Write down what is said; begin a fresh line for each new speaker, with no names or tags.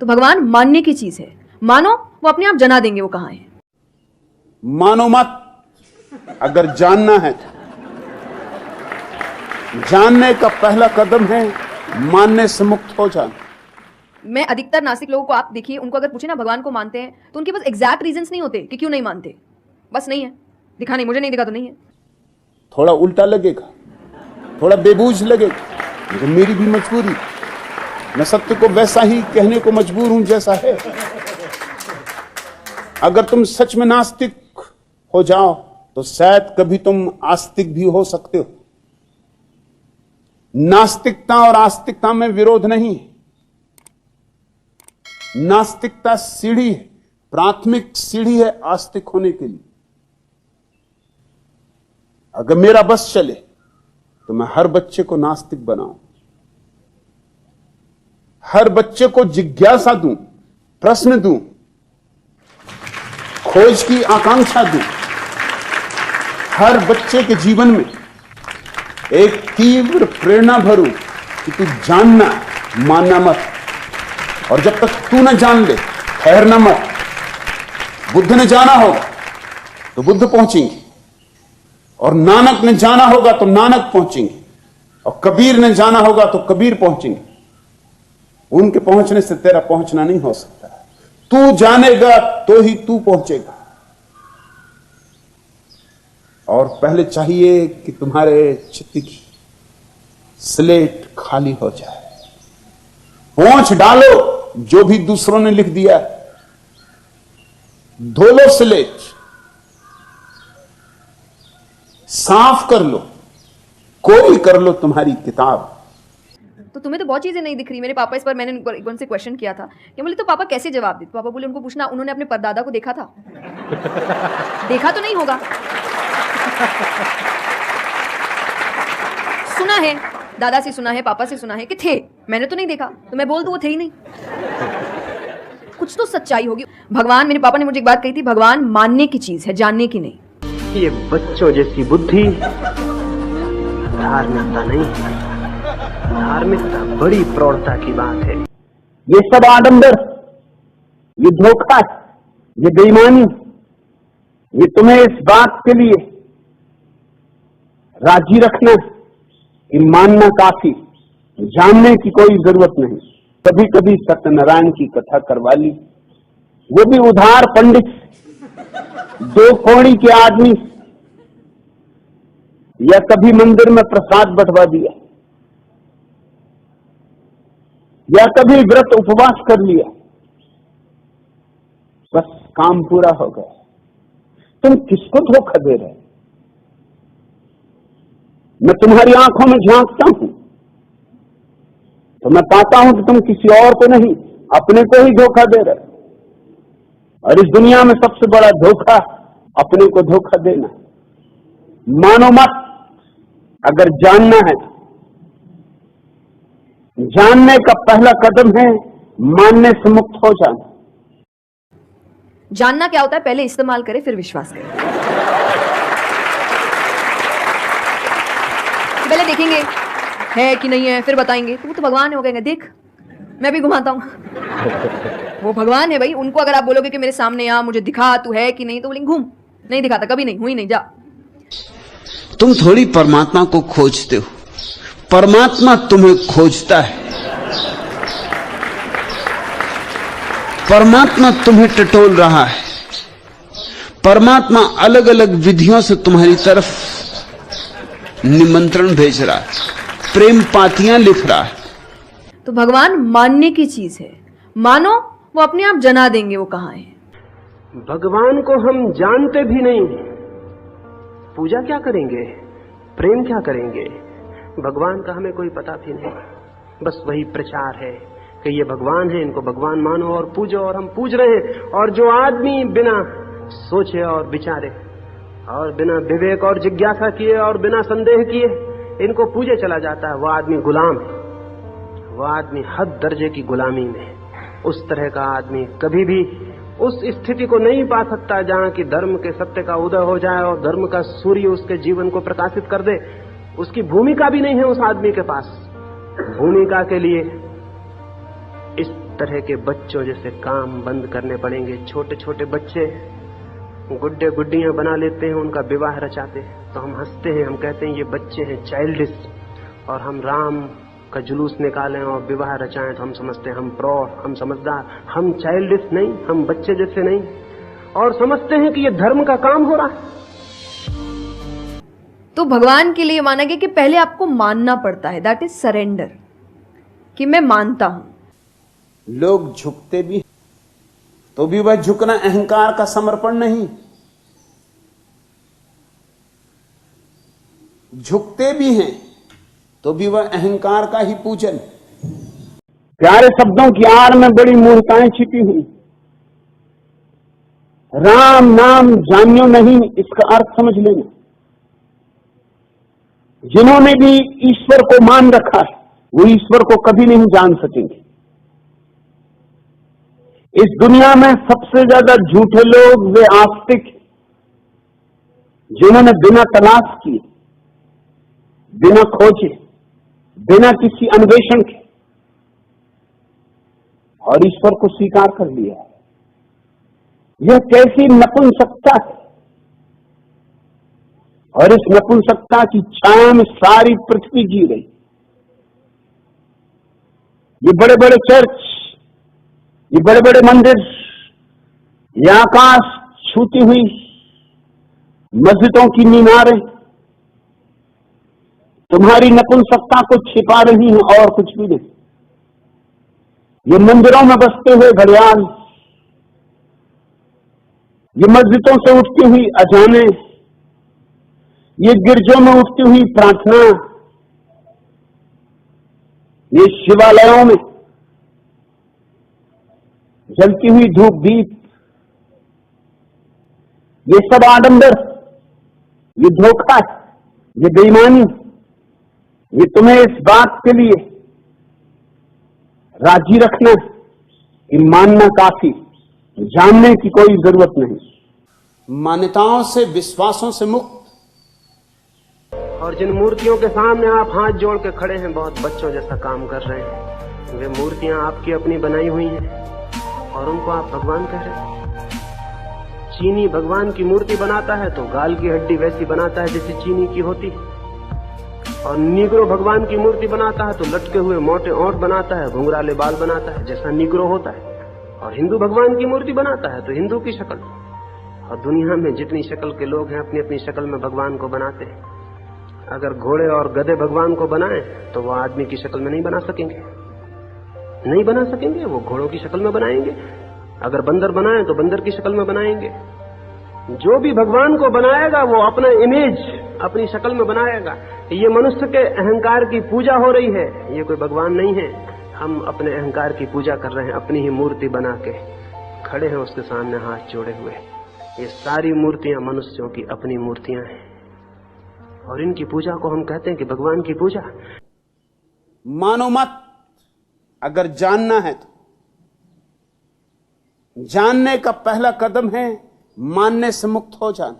तो भगवान मानने की चीज है, मानो वो अपने आप जना देंगे वो कहां है।
मानो मत, अगर जानना है तो जानने का पहला कदम है मानने से मुक्त हो जाना।
मैं अधिकतर नास्तिक लोगों को आप देखिए, उनको अगर पूछे ना भगवान को मानते हैं तो उनके पास एग्जैक्ट रीजंस नहीं होते कि क्यों नहीं मानते, बस नहीं है, दिखा नहीं, मुझे नहीं दिखा तो नहीं है।
थोड़ा उल्टा लगेगा, थोड़ा बेबूझ लगेगा, लेकिन मेरी भी मजबूरी, मैं सत्य को वैसा ही कहने को मजबूर हूं जैसा है। अगर तुम सच में नास्तिक हो जाओ तो शायद कभी तुम आस्तिक भी हो सकते हो। नास्तिकता और आस्तिकता में विरोध नहीं है। नास्तिकता सीढ़ी है, प्राथमिक सीढ़ी है आस्तिक होने के लिए। अगर मेरा बस चले तो मैं हर बच्चे को नास्तिक बनाऊं, हर बच्चे को जिज्ञासा दूं, प्रश्न दूं, खोज की आकांक्षा दूं, हर बच्चे के जीवन में एक तीव्र प्रेरणा भरूं कि तू जानना, मानना मत, और जब तक तू न जान ले ठहरना मत। बुद्ध ने जाना होगा तो बुद्ध पहुंचेंगे, और नानक ने जाना होगा तो नानक पहुंचेंगे, और कबीर ने जाना होगा तो कबीर पहुंचेंगे। उनके पहुंचने से तेरा पहुंचना नहीं हो सकता। तू जानेगा तो ही तू पहुंचेगा। और पहले चाहिए कि तुम्हारे चित्त की स्लेट खाली हो जाए। पोंछ डालो जो भी दूसरों ने लिख दिया, धो लो स्लेट, साफ कर लो, कोई कर लो तुम्हारी किताब।
तो तुम्हें तो बहुत चीजें नहीं दिख रही। मेरे पापा इस पर, मैंने उनसे क्वेश्चन किया था कि बोले तो पापा कैसे जवाब देते। पापा बोले उनको पूछना, उन्होंने अपने परदादा को देखा था। देखा तो नहीं होगा, सुना है, दादा से सुना है, पापा से सुना है कि थे, मैंने तो नहीं देखा, तो मैं बोल दूं वो थे ही नहीं। कुछ तो सच्चाई होगी। भगवान, मेरे पापा ने मुझे एक बात कही थी, भगवान मानने की चीज है, जानने की नहीं।
ये बच्चों जैसी बुद्धि धार्मिकता नहीं है। धार्मिकता बड़ी प्रौढ़ता की बात है।
ये सब आडंबर, ये धोखा, ये बेईमानी, ये तुम्हें इस बात के लिए राजी रखना कि मानना काफी, जानने की कोई जरूरत नहीं। कभी कभी सत्यनारायण की कथा करवा ली, वो भी उधार पंडित, दो कौड़ी के आदमी, या कभी मंदिर में प्रसाद बंटवा दिया, या कभी व्रत उपवास कर लिया, बस काम पूरा हो गया। तुम किसको धोखा दे रहे? मैं तुम्हारी आंखों में झांकता हूं तो मैं पाता हूं कि तुम किसी और को नहीं, अपने को ही धोखा दे रहे। और इस दुनिया में सबसे बड़ा धोखा अपने को धोखा देना। मानो मत, अगर जानना है तो जानने का पहला कदम है मानने से मुक्त हो जाना।
जानना क्या होता है, पहले इस्तेमाल करें फिर विश्वास करें। पहले देखेंगे है कि नहीं है, फिर बताएंगे। तो वो तो भगवान है, वो कहेंगे देख मैं भी घुमाता हूं। वो भगवान है भाई, उनको अगर आप बोलोगे कि मेरे सामने आ, मुझे दिखा तू है कि नहीं, तो बोलेंगे घूम, नहीं दिखाता, कभी नहीं, हुई नहीं, जा।
तुम थोड़ी परमात्मा को खोजते हो, परमात्मा तुम्हें खोजता है। परमात्मा तुम्हें टटोल रहा है। परमात्मा अलग अलग विधियों से तुम्हारी तरफ निमंत्रण भेज रहा है, प्रेम पातियां लिख रहा है।
तो भगवान मानने की चीज है, मानो वो अपने आप जना देंगे वो कहां है।
भगवान को हम जानते भी नहीं, पूजा क्या करेंगे, प्रेम क्या करेंगे, भगवान का हमें कोई पता भी नहीं। बस वही प्रचार है कि ये भगवान है, इनको भगवान मानो और पूजो, और हम पूज रहे हैं। और जो आदमी बिना सोचे और विचारे और बिना विवेक और जिज्ञासा किए और बिना संदेह किए इनको पूजे चला जाता है, वह आदमी गुलाम है, वह आदमी हद दर्जे की गुलामी में है। उस तरह का आदमी कभी भी उस स्थिति को नहीं पा सकता जहां की धर्म के सत्य का उदय हो जाए और धर्म का सूर्य उसके जीवन को प्रकाशित कर दे। उसकी भूमिका भी नहीं है उस आदमी के पास। भूमिका के लिए इस तरह के बच्चों जैसे काम बंद करने पड़ेंगे। छोटे छोटे बच्चे गुड्डे गुड्डियां बना लेते हैं, उनका विवाह रचाते हैं, तो हम हंसते हैं, हम कहते हैं ये बच्चे हैं चाइल्डिश। और हम राम का जुलूस निकालें और विवाह रचाएं तो हम समझते हैं हम प्रौढ़, हम समझदार। हम चाइल्डिश नहीं, हम बच्चे जैसे नहीं, और समझते हैं कि ये धर्म का काम हो रहा है।
तो भगवान के लिए माना गया कि पहले आपको मानना पड़ता है, दैट इज सरेंडर, कि मैं मानता हूं।
लोग झुकते भी तो भी वह झुकना अहंकार का समर्पण नहीं, झुकते भी हैं तो भी वह अहंकार का ही पूजन। प्यारे शब्दों की आड़ में बड़ी मूर्खताएं छिपी हुई। राम नाम जानियो नहीं, इसका अर्थ समझ लेना। जिन्होंने भी ईश्वर को मान रखा है वो ईश्वर को कभी नहीं जान सकेंगे। इस दुनिया में सबसे ज्यादा झूठे लोग वे आस्तिक, जिन्होंने बिना तलाश किए, बिना खोजे, बिना किसी अन्वेषण के और ईश्वर को स्वीकार कर लिया। यह कैसी नपुंसकता है, और इस नपुंसकता की छाया में सारी पृथ्वी जी रही। ये बड़े बड़े चर्च, ये बड़े बड़े मंदिर, ये आकाश छूती हुई मस्जिदों की मीनारें तुम्हारी नपुंसकता को छिपा रही हैं और कुछ भी नहीं। ये मंदिरों में बसते हुए घड़ियाल, ये मस्जिदों से उठती हुई अजाने, ये गिरजों में उठती हुई प्रार्थना, ये शिवालयों में जलती हुई धूप दीप, ये सब आडंबर, ये धोखा, ये बेईमानी, ये तुम्हें इस बात के लिए राजी रखना कि मानना काफी, जानने की कोई जरूरत नहीं। मान्यताओं से, विश्वासों से मुक्त।
और जिन मूर्तियों के सामने आप हाथ जोड़ के खड़े हैं, बहुत बच्चों जैसा काम कर रहे हैं। वे मूर्तियां आपकी अपनी बनाई हुई हैं और उनको आप भगवान कह रहे हैं। चीनी भगवान की मूर्ति बनाता है तो गाल की हड्डी वैसी बनाता है जैसी चीनी की होती है, और निग्रो भगवान की मूर्ति बनाता है तो लटके हुए मोटे ओंठ बनाता है, घुंघराले बाल बनाता है जैसा निग्रो होता है। और हिंदू भगवान की मूर्ति बनाता है तो हिंदू की शक्ल। और दुनिया में जितनी शक्ल के लोग हैं अपनी अपनी शक्ल में भगवान को बनाते हैं। अगर घोड़े और गधे भगवान को बनाएं तो वो आदमी की शक्ल में नहीं बना सकेंगे, नहीं बना सकेंगे, वो घोड़ों की शक्ल में बनाएंगे। अगर बंदर बनाए तो बंदर की शक्ल में बनाएंगे। जो भी भगवान को बनाएगा वो अपना इमेज अपनी शक्ल में बनाएगा। ये मनुष्य के अहंकार की पूजा हो रही है, ये कोई भगवान नहीं है। हम अपने अहंकार की पूजा कर रहे हैं, अपनी ही मूर्ति बना के खड़े हैं उसके सामने हाथ जोड़े हुए। ये सारी मूर्तियां मनुष्यों की अपनी मूर्तियां हैं, और इनकी पूजा को हम कहते हैं कि भगवान की पूजा।
मानो मत, अगर जानना है तो जानने का पहला कदम है मानने से मुक्त हो जाना।